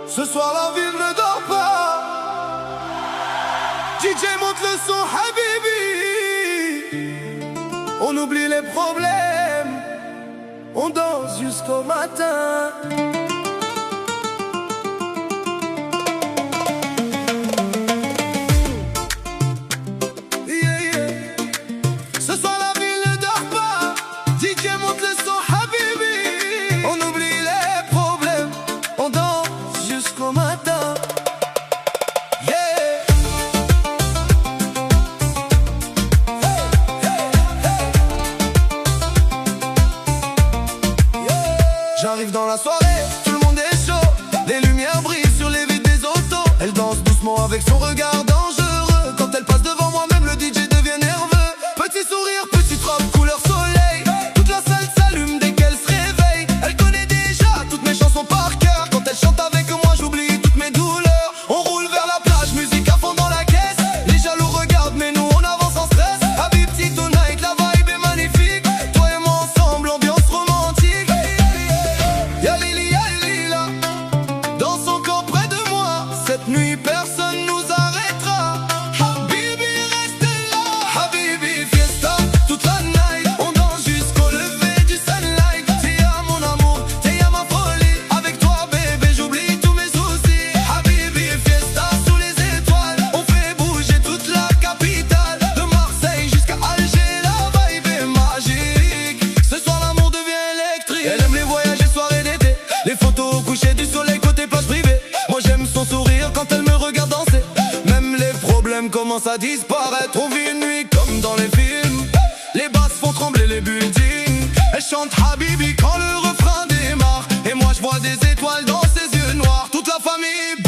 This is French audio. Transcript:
Ce soir la ville ne dort pas. DJ monte le son, Habibi. On oublie les problèmes, on danse jusqu'au matin. Ce soir la ville ne dort pas. DJ monte le son, Habibi. On oublie les problèmes, on danse jusqu'au matin. J'arrive dans la soirée, tout le monde est chaud. Les lumières brillent sur les vitres des autos. Elle danse doucement avec son regard dangereux. Quand elle passe devant moi, même le DJ devient nerveux. Petit sourire, petite robe couleur soleil. Toute la salle s'allume dès qu'elle se réveille. Elle connaît déjà toutes mes chansons par cœur. Quand elle chante avec moi, j'oublie toutes mes douleurs. On roule vers la plage, musique à fond dans la caisse. Les jaloux regardent, mais nous on avance sans stress. Habibti tonight, la vibe est magnifique. Toi et moi ensemble, ambiance romantique. Ya Lili, danse encore près de moi. Cette nuit, personne nous arrêtera. Habibi, restez là. Habibi, fiesta, toute la night. On danse jusqu'au lever du sunlight. T'es à mon amour, t'es à ma folie. Avec toi, bébé, j'oublie tous mes soucis. Habibi, fiesta sous les étoiles. On fait bouger toute la capitale. De Marseille jusqu'à Alger, la vibe est magique. Ce soir, l'amour devient électrique. Elle aime les voyages et soirées d'été. Les photos au coucher du soleil côté plage privée. Moi j'aime son sourire quand elle me regarde danser. Même les problèmes commencent à disparaître. On vit une nuit comme dans les films. Les basses font trembler les buildings. Elle chante Habibi quand le refrain démarre. Et moi je vois des étoiles dans ses yeux noirs. Toute la famille